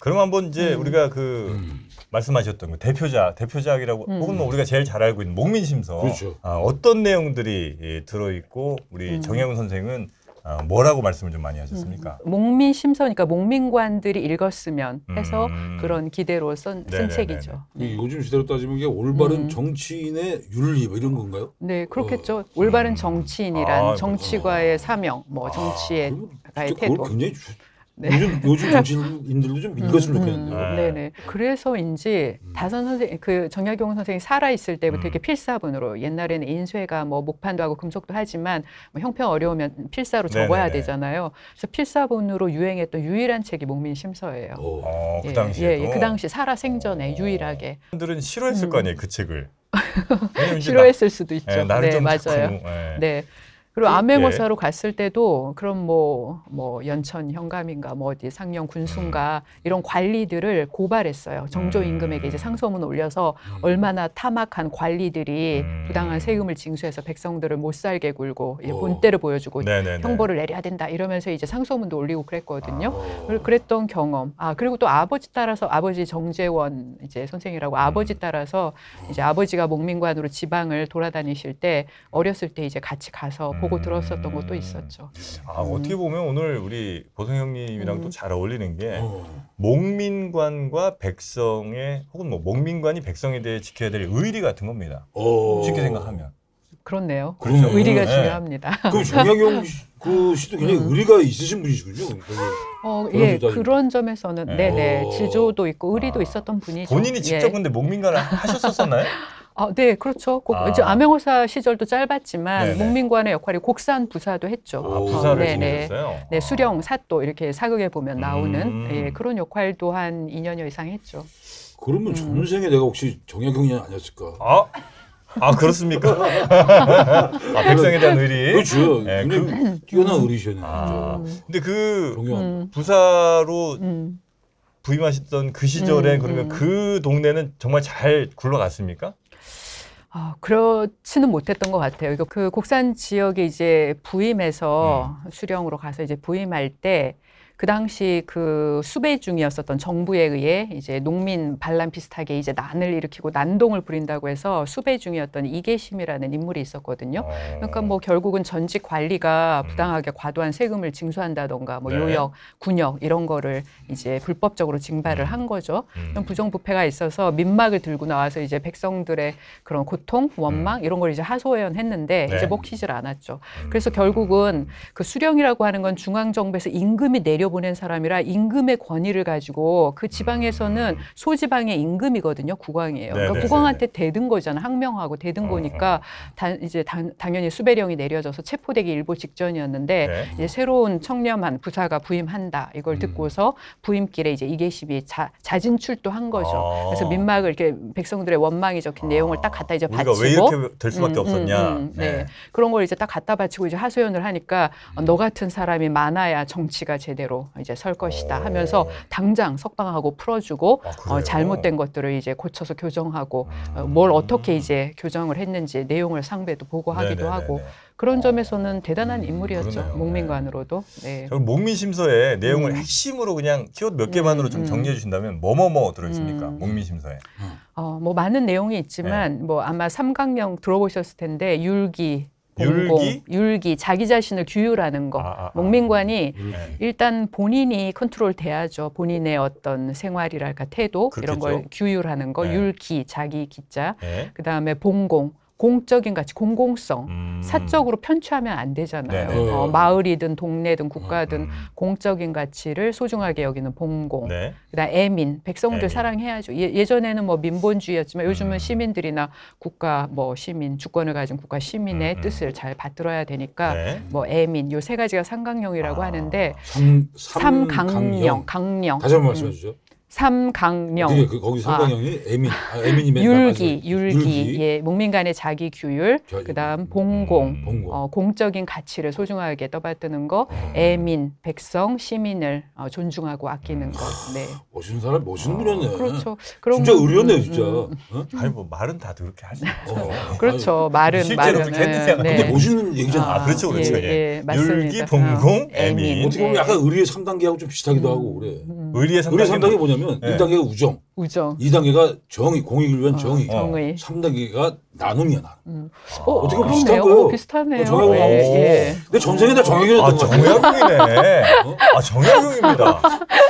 그럼 한번 이제 우리가 그 말씀하셨던 그 대표작이라고 혹은 뭐 우리가 제일 잘 알고 있는 목민심서. 그렇죠. 어떤 내용들이 들어있고 우리 정혜운 선생은 뭐라고 말씀을 좀 많이 하셨습니까? 목민심서니까 목민관들이 읽었으면 해서 그런 기대로 쓴 책이죠. 네. 요즘 시대로 따지면 이게 올바른 정치인의 윤리 뭐 이런 건가요? 네, 그렇겠죠. 올바른 정치인이란 정치가의 사명, 뭐 정치의 태도. 굉장히 요즘 정치인들도 좀 읽었으면 좋겠는데요. 네네. 그래서인지 다선 선생, 그 정약용 선생이 살아 있을 때부터 이렇게 필사본으로 옛날에는 인쇄가 뭐 목판도 하고 금속도 하지만 뭐 형편 어려우면 필사로 적어야 되잖아요. 그래서 필사본으로 유행했던 유일한 책이 목민심서예요. 그 당시에도. 그 당시 살아 생전에 유일하게. 사람들은 싫어했을 거 아니에요, 그 책을. 싫어했을 수도 있죠. 네, 맞아요. 네. 그리고 암행어사로 갔을 때도 그럼 뭐 연천 현감인가 뭐 어디 상령 군수인가 이런 관리들을 고발했어요. 정조 임금에게 이제 상소문을 올려서 얼마나 타막한 관리들이 부당한 세금을 징수해서 백성들을 못 살게 굴고 본때를 보여주고 형벌을 내려야 된다 이러면서 이제 상소문도 올리고 그랬거든요. 그랬던 경험. 그리고 또 아버지 따라서 아버지 정재원 이제 선생이라고 아버지 따라서 이제 아버지가 목민관으로 지방을 돌아다니실 때 어렸을 때 이제 같이 가서 보고 들었었던 것도 있었죠. 어떻게 보면 오늘 우리 보성 형님이랑 또 잘 어울리는 게 목민관과 백성의 혹은 뭐 목민관이 백성에 대해 지켜야 될 의리 같은 겁니다. 쉽게 생각하면. 그렇네요. 그렇죠. 의리가 중요합니다. 그 정약용 그 씨도 굉장히 의리가 있으신 분이시군요. 예, 그런 점에서는 네네 지조도 있고 의리도 있었던 분이죠. 본인이 직접 근데 목민관을 하셨었나요? 네, 그렇죠. 이제 암행어사 시절도 짧았지만 목민관의 역할이 곡산 부사도 했죠. 부사를 지내셨어요? 네, 수령, 사또 이렇게 사극에 보면 나오는 그런 역할도 한 2년여 이상 했죠. 그러면 전생에 내가 혹시 정약용이 아니었을까? 그렇습니까? 백성에 대한 의리. 그렇죠. 뛰어난 의리셨네요. 근데 그 부사로 부임하셨던 그 시절에 그러면 그 동네는 정말 잘 굴러갔습니까? 그렇지는 못했던 것 같아요. 그 곡산 지역에 이제 부임해서 수령으로 가서 이제 부임할 때 그 당시 그 수배 중이었었던 정부에 의해 이제 농민 반란 비슷하게 이제 난을 일으키고 난동을 부린다고 해서 수배 중이었던 이계심이라는 인물이 있었거든요. 그러니까 뭐 결국은 전직 관리가 부당하게 과도한 세금을 징수한다던가 뭐 요역, 군역 이런 거를 이제 불법적으로 징발을 한 거죠. 부정부패가 있어서 민막을 들고 나와서 이제 백성들의 그런 고통, 원망 이런 걸 이제 하소연했는데 이제 먹히질 않았죠. 그래서 결국은 그 수령이라고 하는 건 중앙정부에서 임금이 내려보낸 사람이라 임금의 권위를 가지고 그 지방에서는 소지방의 임금이거든요. 국왕이에요. 그러니까 국왕한테 대든 거잖아요. 항명하고 대든 거니까 이제 당연히 수배령이 내려져서 체포되기 일보 직전이었는데 이제 새로운 청렴한 부사가 부임한다. 이걸 듣고서 부임길에 이제 이계심이 자진 출두한 거죠. 그래서 민막을 이렇게 백성들의 원망이 적힌 내용을 딱 갖다 이제 바치고 왜 이렇게 될 수밖에 없었냐. 네. 그런 걸 이제 딱 갖다 바치고 이제 하소연을 하니까 너 같은 사람이 많아야 정치가 제대로 이제 설 것이다 하면서 당장 석방하고 풀어주고 잘못된 것들을 이제 고쳐서 교정하고 뭘 어떻게 이제 교정을 했는지 내용을 상배도 보고하기도 하고 그런 점에서는 대단한 인물이었죠. 목민관으로도. 네. 목민심서의 내용을 핵심으로 그냥 키워드 몇 개만으로 좀 정리해 주신다면 뭐뭐뭐 들어있습니까? 목민심서에. 뭐 많은 내용이 있지만 뭐 아마 삼강령 들어보셨을 텐데 율기, 율기, 자기 자신을 규율하는 거. 목민관이 일단 본인이 컨트롤 돼야죠. 본인의 어떤 생활이랄까 태도 이런 걸 규율하는 거. 율기, 자기 기자. 그다음에 봉공. 공적인 가치, 공공성, 사적으로 편취하면 안 되잖아요. 마을이든 동네든 국가든 공적인 가치를 소중하게 여기는 봉공. 그다음 애민, 백성들 사랑해야죠. 예전에는 뭐 민본주의였지만 요즘은 시민들이나 국가, 뭐 시민, 주권을 가진 국가 시민의 뜻을 잘 받들어야 되니까 뭐 애민, 요 세 가지가 삼강령이라고 하는데 삼강령, 강령. 다시 한번 말씀해 주죠. 삼강령. 거기 삼강령이 애민이 율기. 예, 목민간의 자기 규율. 그다음 봉공. 공적인 가치를 소중하게 떠받드는 거. 애민, 백성, 시민을 존중하고 아끼는 거. 네. 멋있는 사람, 멋있는 분이었네. 그렇죠. 진짜 의리였네, 진짜. 아니 뭐 말은 다들 그렇게 하시죠. 그렇죠. 말은 실제로 그렇게 했는데. 근데 멋있는 얘기잖아. 그렇죠. 예, 맞습니다. 율기, 봉공, 애민. 어떻게 보면 약간 의리의 3단계하고 좀 비슷하기도 하고 그래. 의리의 의리 3단계 3단계 뭐냐면 네. 1단계가 우정, 우정. 2단계가 정의, 공익을 위한 정의, 정의. 3단계가 나눔이야, 나눔. 어떻게 보면 비슷한 그러네요. 거예요. 비슷하네요. 정약용. 예. 근데 전생에 다 정약용이었던 거 같아요. 정약용이네. 아 정약용입니다.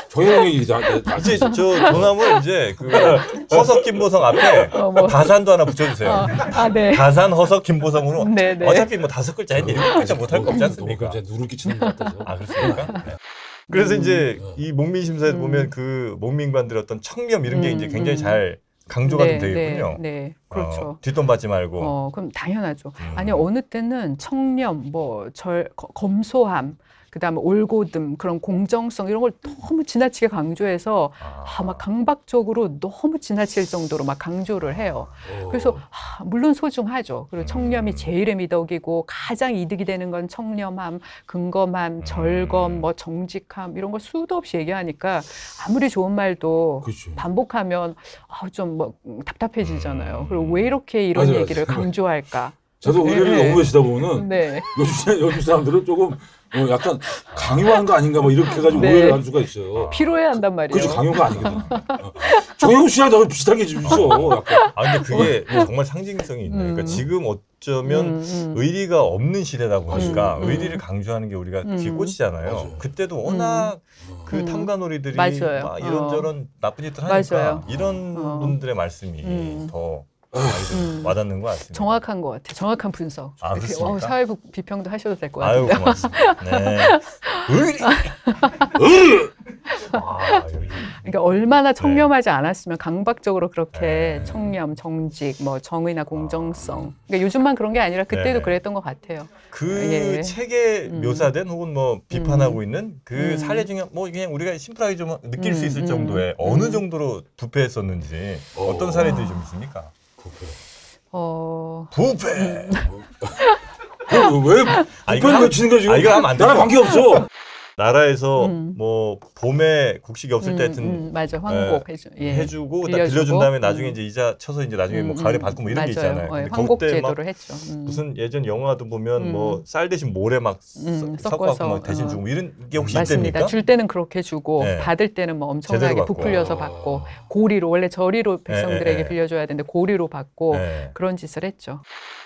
정약용이 이제 저 조남은 이제 그 허석 김보성 앞에 뭐. 가산도 하나 붙여주세요. 네. 가산 허석 김보성으로 네, 네. 어차피 뭐 5글자인데 7글자 못할 거 없지 않습니까? 너무 누를 끼치는 것 같아서. 아 그렇습니까? 네. 그래서 이제 이 목민 심사에 보면 그 목민관들의 어떤 청렴 이런 게 이제 굉장히 잘 강조가 좀 되겠군요. 네, 그렇죠. 뒷돈 받지 말고. 그럼 당연하죠. 아니 어느 때는 청렴, 검소함, 그다음에 올곧음, 그런 공정성 이런 걸 너무 지나치게 강조해서 막 강박적으로 너무 지나칠 정도로 막 강조를 해요. 그래서 물론 소중하죠. 그리고 청렴이 제일의 미덕이고 가장 이득이 되는 건 청렴함, 근검함, 절검, 뭐 정직함 이런 걸 수도 없이 얘기하니까 아무리 좋은 말도 그렇죠. 반복하면 좀 뭐 답답해지잖아요. 그리고 왜 이렇게 이런 맞아요. 얘기를 강조할까? 저도 의뢰를 너무 계시다 보면은 네. 요즘 사람들은 조금 약간 강요하는 거 아닌가 뭐 이렇게 해가지고 네. 오해를 할 수가 있어요. 피로해한단 말이에요. 그렇지 강요가 아니거든. 정영 씨랑 나도 비슷하게 좀 있어. 약간. 아 근데 그게 정말 상징성이 있네. 그러니까 지금 어쩌면 의리가 없는 시대다 보니까 의리를 강조하는 게 우리가 귀에 꽂히잖아요. 맞아요. 그때도 워낙 그 탐관오리들이 맞아요. 막 이런저런 나쁜 짓들 하니까 맞아요. 이런 분들의 말씀이 더 와닿는 것 같습니다. 정확한 것 같아요. 정확한 분석. 아, 이렇게, 그렇습니까? 사회 비평도 하셔도 될 것 아유 같은데. 고맙습니다. 네. 의리. 그러니까 얼마나 청렴하지 않았으면 강박적으로 그렇게 네. 청렴, 정직, 뭐 정의나 공정성. 그러니까 요즘만 그런 게 아니라 그때도 네. 그랬던 것 같아요. 그 예. 책에 묘사된 혹은 뭐 비판하고 있는 그 사례 중에 뭐 그냥 우리가 심플하게 좀 느낄 수 있을 정도의 어느 정도로 부패했었는지 어떤 사례들이 좀 있습니까? 부패. 왜 이거 부패를 외치는 거야 지금? 이거 하면 안 나랑 되죠. 관계 없어. 나라에서 뭐 봄에 국식이 없을 때 하여튼 맞아, 황곡 해주고 빌려준 다음에 나중에 이제 이자 쳐서 이제 나중에 뭐 가을에 받고 뭐 이런 게 있잖아요. 근데 황곡 그때 막 제도를 했죠. 무슨 예전 영화도 보면 뭐 쌀 대신 모래 막 섞어서 막 대신 주고 뭐 이런 게 혹시 맞습니다. 있답니까? 줄 때는 그렇게 주고 네. 받을 때는 뭐 엄청나게 제대로 받고. 부풀려서 받고 고리로 원래 저리로 백성들에게 네. 빌려줘야 되는데 고리로 받고 네. 그런 짓을 했죠.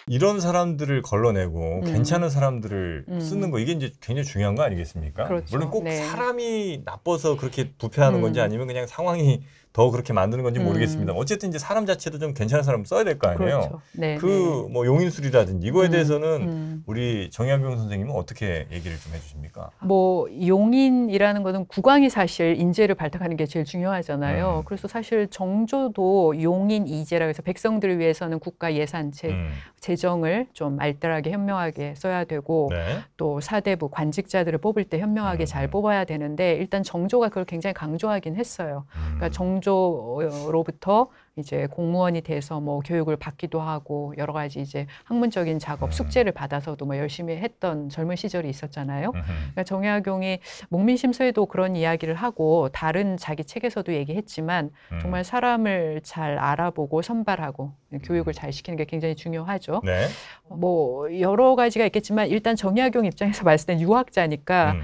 이런 사람들을 걸러내고 괜찮은 사람들을 쓰는 거 이게 이제 굉장히 중요한 거 아니겠습니까? 그렇죠. 물론 꼭 네. 사람이 나빠서 그렇게 부패하는 건지 아니면 그냥 상황이 더 그렇게 만드는 건지 모르겠습니다. 어쨌든 이제 사람 자체도 좀 괜찮은 사람 써야 될 거 아니에요. 그렇죠. 네, 그 뭐 용인술이라든지 이거에 대해서는 우리 정약용 선생님은 어떻게 얘기를 좀 해주십니까? 뭐 용인이라는 거는 국왕이 사실 인재를 발탁하는 게 제일 중요하잖아요. 그래서 사실 정조도 용인 이제라고 해서 백성들을 위해서는 국가 예산책 재정을 좀 알뜰하게 현명하게 써야 되고 네. 또 사대부 관직자들을 뽑을 때 현명하게 잘 뽑아야 되는데 일단 정조가 그걸 굉장히 강조하긴 했어요. 그러니까 정조로부터 이제 공무원이 돼서 뭐 교육을 받기도 하고 여러 가지 이제 학문적인 작업, 숙제를 받아서도 뭐 열심히 했던 젊은 시절이 있었잖아요. 그러니까 정약용이 목민심서에도 그런 이야기를 하고 다른 자기 책에서도 얘기했지만 정말 사람을 잘 알아보고 선발하고 교육을 잘 시키는 게 굉장히 중요하죠. 네. 뭐 여러 가지가 있겠지만 일단 정약용 입장에서 봤을 땐 유학자니까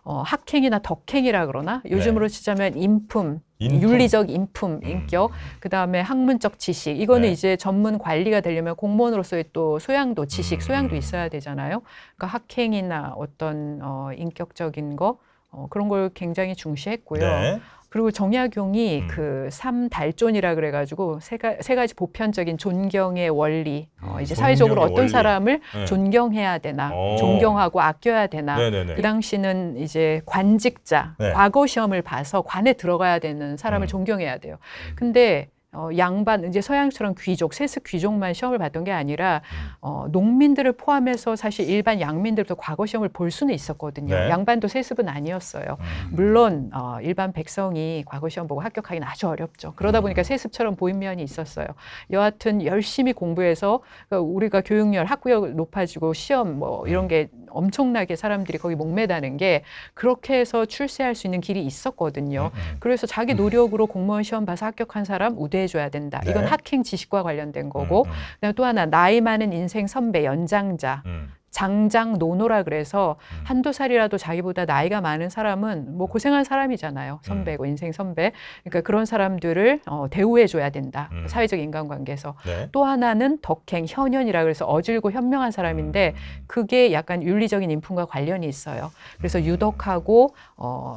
학행이나 덕행이라 그러나 요즘으로 치자면 인품, 윤리적 인품, 인격, 그다음에 학문적 지식. 이거는 이제 전문 관리가 되려면 공무원으로서의 또 소양도, 지식, 소양도 있어야 되잖아요. 그러니까 학행이나 어떤 인격적인 거 그런 걸 굉장히 중시했고요. 네. 그리고 정약용이 그 삼달존이라 그래가지고 세 가지 보편적인 존경의 원리, 이제 사회적으로 어떤 원리. 사람을 존경해야 되나, 존경하고 아껴야 되나. 네네네. 그 당시는 이제 관직자, 네. 과거 시험을 봐서 관에 들어가야 되는 사람을 존경해야 돼요. 근데 양반 이제 서양처럼 귀족, 세습 귀족만 시험을 봤던 게 아니라 농민들을 포함해서 사실 일반 양민들도 과거 시험을 볼 수는 있었거든요. 네. 양반도 세습은 아니었어요. 물론 일반 백성이 과거 시험 보고 합격하기는 아주 어렵죠. 그러다 보니까 세습처럼 보인 면이 있었어요. 여하튼 열심히 공부해서 그러니까 우리가 교육열, 학구력 높아지고 시험 뭐 이런 게 엄청나게 사람들이 거기 목매다는 게 그렇게 해서 출세할 수 있는 길이 있었거든요. 그래서 자기 노력으로 공무원 시험 봐서 합격한 사람 우대해줘야 된다. 이건 네. 학행 지식과 관련된 거고 그다음에 또 하나 나이 많은 인생 선배, 연장자 장장노노라 그래서 한두 살이라도 자기보다 나이가 많은 사람은 뭐 고생한 사람이잖아요. 선배고 인생 선배. 그러니까 그런 사람들을 대우해 줘야 된다. 사회적 인간관계에서. 네. 또 하나는 덕행, 현연이라 그래서 어질고 현명한 사람인데 그게 약간 윤리적인 인품과 관련이 있어요. 그래서 유덕하고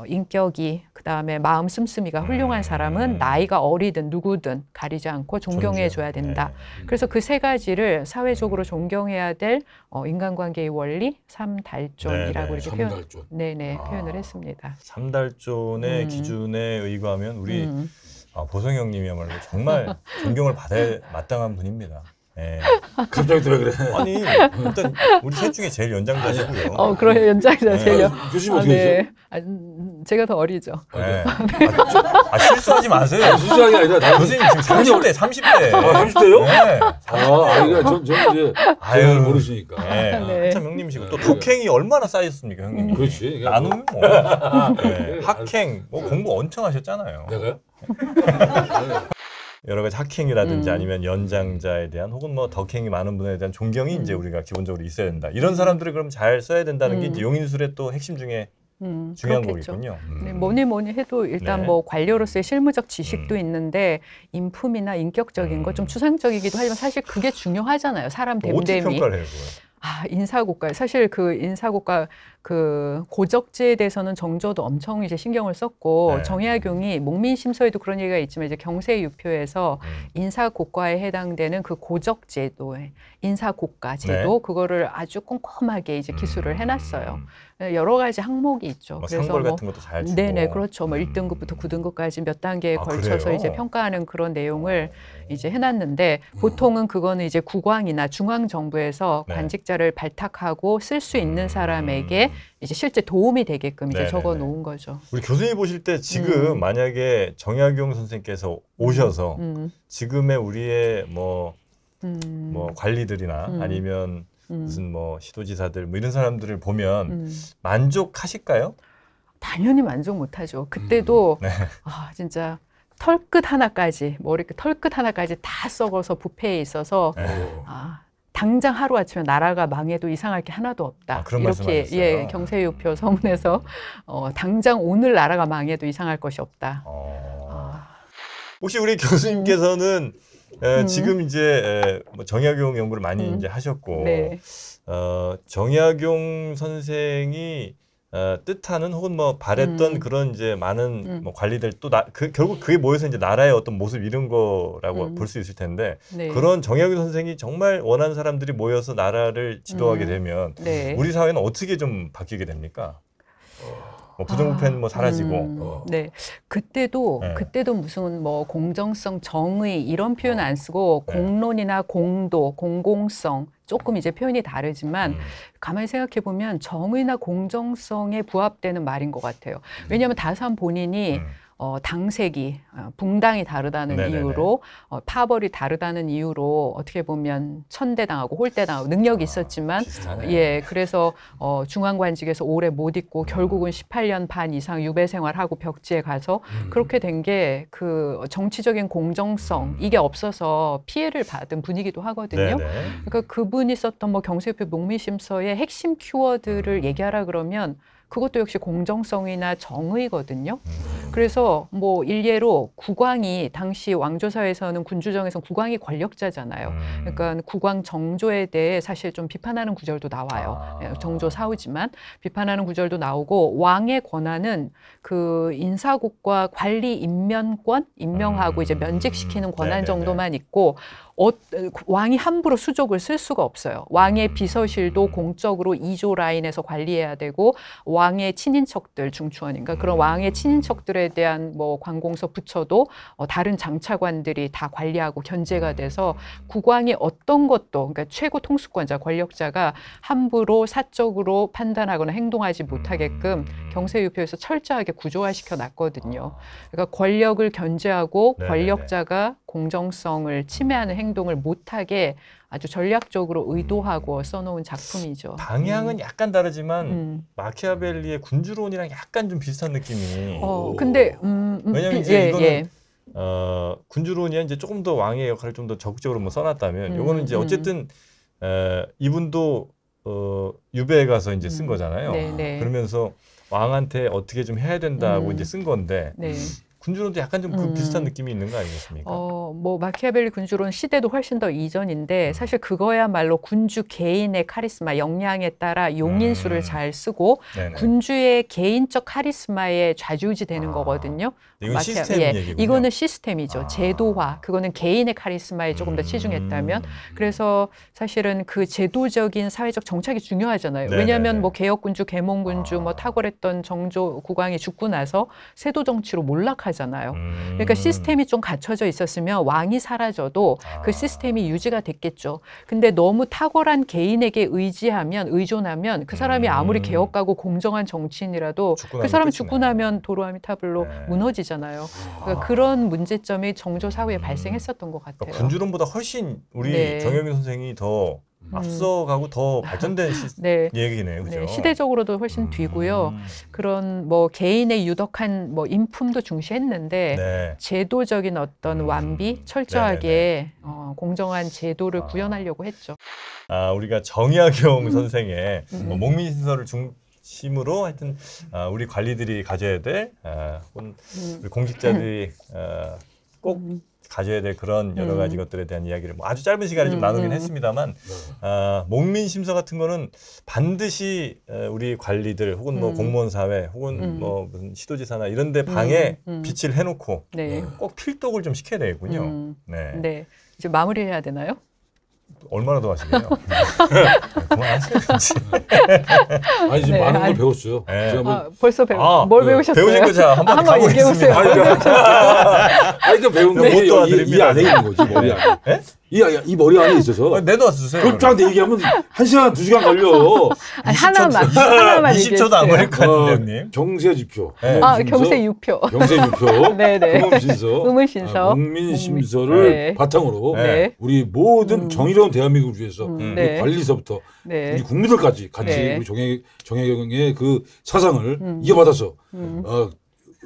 인격이 그다음에 마음 씀씀이가 훌륭한 사람은 나이가 어리든 누구든 가리지 않고 존경해 줘야 된다. 네. 그래서 그 세 가지를 사회적으로 존경해야 될 인간관계의 원리 삼달존이라고 이렇게 삼달존. 표현을 했습니다. 삼달존의 기준에 의거하면 우리 보성 형님이야말로 정말 존경을 받아야 마땅한 분입니다. 네. 갑자기 또 왜 그래? 아니 일단 우리 셋 중에 제일 연장자시고요. 그런 연장자 제일. 교수님 어떻게 되세요? 제가 더 어리죠. 네. 실수하지 마세요. 수수하게 아니라 교수님 지금 30대, 30대. 30대요? 네. 아이가 전 이제 잘 모르시니까. 네. 네. 한참 형님이시고 또 덕행이 얼마나 쌓였습니까, 형님? 그렇지. 나누면 뭐. 네. 학행, 뭐 공부 엄청 하셨잖아요. 내가요? 여러 가지 학행이라든지 아니면 연장자에 대한 혹은 뭐 덕행이 많은 분에 대한 존경이 이제 우리가 기본적으로 있어야 된다. 이런 사람들을 그럼 잘 써야 된다는 게 이제 용인술의 또 핵심 중에 중요한 그렇겠죠. 거겠군요. 네, 뭐니 해도 일단 네. 뭐 관료로서의 실무적 지식도 있는데 인품이나 인격적인 거 좀 추상적이기도 하지만 사실 그게 중요하잖아요. 사람 어떻게 됨됨이. 평가를 해요, 그걸? 인사고과 사실 그 인사고과 그 고적지에 대해서는 정조도 엄청 이제 신경을 썼고 네. 정약용이 목민심서에도 그런 얘기가 있지만 이제 경세유표에서 인사고과에 해당되는 그 고적제도의 인사고과 제도 네. 그거를 아주 꼼꼼하게 이제 기술을 해놨어요. 여러 가지 항목이 있죠. 뭐 상벌 같은 것도 잘 주고. 네네 그렇죠. 뭐 1등급부터 9등급까지 몇 단계에 걸쳐서 그래요? 이제 평가하는 그런 내용을 이제 해놨는데 보통은 그거는 이제 국왕이나 중앙 정부에서 네. 관직자를 발탁하고 쓸 수 있는 사람에게 이제 실제 도움이 되게끔 이제 네네네. 적어 놓은 거죠. 우리 교수님 보실 때 지금 만약에 정약용 선생께서 오셔서 지금의 우리의 뭐 관리들이나 아니면 무슨 뭐 시도지사들 뭐 이런 사람들을 보면 만족하실까요? 당연히 만족 못하죠. 그때도 네. 진짜 털끝 하나까지 머리끝 털끝 하나까지 다 썩어서 부패에 있어서 당장 하루아침에 나라가 망해도 이상할 게 하나도 없다. 그런 이렇게 말씀하셨어요? 경세유표 서문에서 당장 오늘 나라가 망해도 이상할 것이 없다. 혹시 우리 교수님께서는 지금 이제 뭐 정약용 연구를 많이 이제 하셨고 네. 정약용 선생이 뜻하는 혹은 뭐 바랬던 그런 이제 많은 뭐 관리들 또 결국 그게 모여서 이제 나라의 어떤 모습 이런 거라고 볼 수 있을 텐데 네. 그런 정약용 선생이 정말 원하는 사람들이 모여서 나라를 지도하게 되면 네. 우리 사회는 어떻게 좀 바뀌게 됩니까? 뭐 부정부패는 뭐 사라지고. 네, 그때도 무슨 뭐 공정성, 정의 이런 표현 안 쓰고 공론이나 공도, 공공성 조금 이제 표현이 다르지만 가만히 생각해 보면 정의나 공정성에 부합되는 말인 것 같아요. 왜냐하면 다산 본인이 당색이 붕당이 다르다는 네네네. 이유로 파벌이 다르다는 이유로 어떻게 보면 천대당하고 홀대당하고 능력이 있었지만 비슷하네. 그래서 중앙관직에서 오래 못 있고 결국은 18년 반 이상 유배 생활하고 벽지에 가서 그렇게 된 게 그 정치적인 공정성 이게 없어서 피해를 받은 분이기도 하거든요. 네네. 그러니까 그분이 썼던 뭐 경세유표 목민심서의 핵심 키워드를 얘기하라 그러면 그것도 역시 공정성이나 정의거든요. 그래서 뭐 일례로 국왕이 당시 왕조사에서는 군주정에서 국왕이 권력자잖아요. 그러니까 국왕 정조에 대해 사실 좀 비판하는 구절도 나와요. 정조 사후지만 비판하는 구절도 나오고 왕의 권한은 그 인사국과 관리 임명권 임명하고 이제 면직시키는 권한 네네네. 정도만 있고 왕이 함부로 수족을 쓸 수가 없어요. 왕의 비서실도 공적으로 2조 라인에서 관리해야 되고 왕의 친인척들 중추원인가 그런 왕의 친인척들에 대한 뭐 관공서 부처도 다른 장차관들이 다 관리하고 견제가 돼서 국왕이 어떤 것도 그러니까 최고 통수권자 권력자가 함부로 사적으로 판단하거나 행동하지 못하게끔 경세유표에서 철저하게 구조화시켜 놨거든요. 그러니까 권력을 견제하고 네네네. 권력자가 공정성을 침해하는 행동을 못하게 아주 전략적으로 의도하고 써놓은 작품이죠. 방향은 약간 다르지만 마키아벨리의 군주론이랑 약간 좀 비슷한 느낌이. 근데 왜냐면 이제 이거는 군주론이 이제 조금 더 왕의 역할을 좀 더 적극적으로 뭐 써놨다면 이거는 이제 어쨌든 이분도 유배에 가서 이제 쓴 거잖아요. 네. 그러면서 왕한테 어떻게 좀 해야 된다고 이제 쓴 건데 네. 군주론도 약간 좀 그 비슷한 느낌이 있는 거 아니겠습니까? 뭐 마키아벨리 군주론 시대도 훨씬 더 이전인데 사실 그거야말로 군주 개인의 카리스마, 역량에 따라 용인수를 잘 쓰고 네네. 군주의 개인적 카리스마에 좌지우지되는 거거든요. 이건 시스템 얘기군요. 이거는 시스템이죠. 제도화. 그거는 개인의 카리스마에 조금 더 치중했다면. 그래서 사실은 그 제도적인 사회적 정착이 중요하잖아요. 네네네. 왜냐하면 뭐 개혁군주, 계몽군주, 뭐 탁월했던 정조 국왕이 죽고 나서 세도 정치로 몰락하잖아요. 그러니까 시스템이 좀 갖춰져 있었으면 왕이 사라져도 그 시스템이 유지가 됐겠죠. 근데 너무 탁월한 개인에게 의존하면 그 사람이 아무리 개혁가고 공정한 정치인이라도 그 사람 죽고 나면 도로아미 타블로 무너지잖아요. 그러니까 그런 문제점이 정조 사회에 발생했었던 것 같아요. 그러니까 군주론보다 훨씬 우리 정영민 선생이 더 앞서가고 더 발전된 얘기네요, 그죠? 네, 시대적으로도 훨씬 뒤고요. 그런 뭐 개인의 유덕한 뭐 인품도 중시했는데 제도적인 어떤 완비, 철저하게 공정한 제도를 구현하려고 했죠. 우리가 정약용 선생의 목민신서를 중심으로 하여튼 우리 관리들이 가져야 될 혹은 우리 공직자들이 꼭 가져야 될 그런 여러 가지 것들에 대한 이야기를 뭐 아주 짧은 시간에 좀 나누긴 했습니다만 목민심서 같은 거는 반드시 우리 관리들 혹은 뭐 공무원 사회 혹은 뭐 무슨 시도지사나 이런 데 방에 비치를 해놓고 꼭 필독을 좀 시켜야 되겠군요. 네. 이제 마무리해야 되나요? 얼마나 더 하시게요? 그만하세요. 아니 지금 많은 걸 배웠어요. 제가 벌써 뭘 배우셨어요? 배우신 거 제가 한번 얘기해보세요. 아니 그 배운 게이 안에 있는 거지 머리 안에. 이 머리 안에 있어서. 내도 주세요. 그렇게 얘기하면 1시간 2시간 걸려. 아니, 하나만 20초도 안 걸릴 것 같은데, 형님. 경세지표. 경세유표. 경세유표. 네네. 의문신서. 목민심서를 바탕으로 우리 모든 정의로운 대한민국을 위해서 우리 관리서부터 우리 국민들까지 같이 우리 정혜경의 그 사상을 이어받아서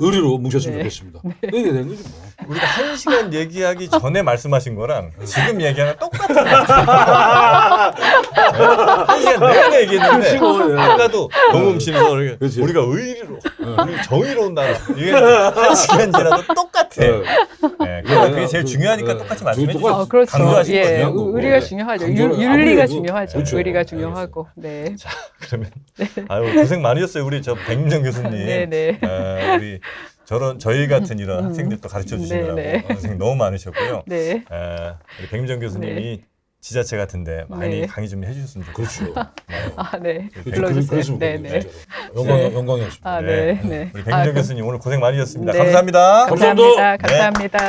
의리로 뭉쳤으면 좋겠습니다. 그게 되는 거지 뭐. 우리가 1시간 얘기하기 전에 말씀하신 거랑 지금 얘기하는 똑같은 거 1시간 내내 얘기했는데 아까도 동음심서 우리가 의리로 우리 정의로운 나라 이게 1시간 지나도 똑같아. 그러니까 그게 제일 중요하니까 똑같이 말씀해 주세요. 그렇죠. 강조하신 거죠. 의리가 중요하죠. 윤리가 중요하죠. 그렇죠. 의리가 중요하고. 네. 자, 그러면 고생 많으셨어요. 우리 저 백민정 교수님. 네네. 우리 저희 같은 이런 학생들도 가르쳐 주시느라고 선생님 너무 많으셨고요. 네. 우리 백민정 교수님이 지자체 같은데 많이 강의 좀 해주셨으면 좋겠어요. 그렇죠. 네. 불러주세요. 네. 영광이었습니다. 우리 백민정 교수님 오늘 고생 많으셨습니다. 네. 감사합니다. 감사합니다.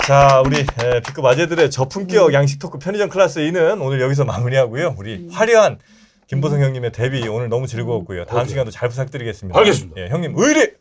자, 우리 B급 아재들의 저품격 양식 토크 편의점 클래스 2는 오늘 여기서 마무리하고요. 우리 화려한 김보성 형님의 데뷔 오늘 너무 즐거웠고요. 다음 시간도 잘 부탁드리겠습니다. 알겠습니다. 형님 의리!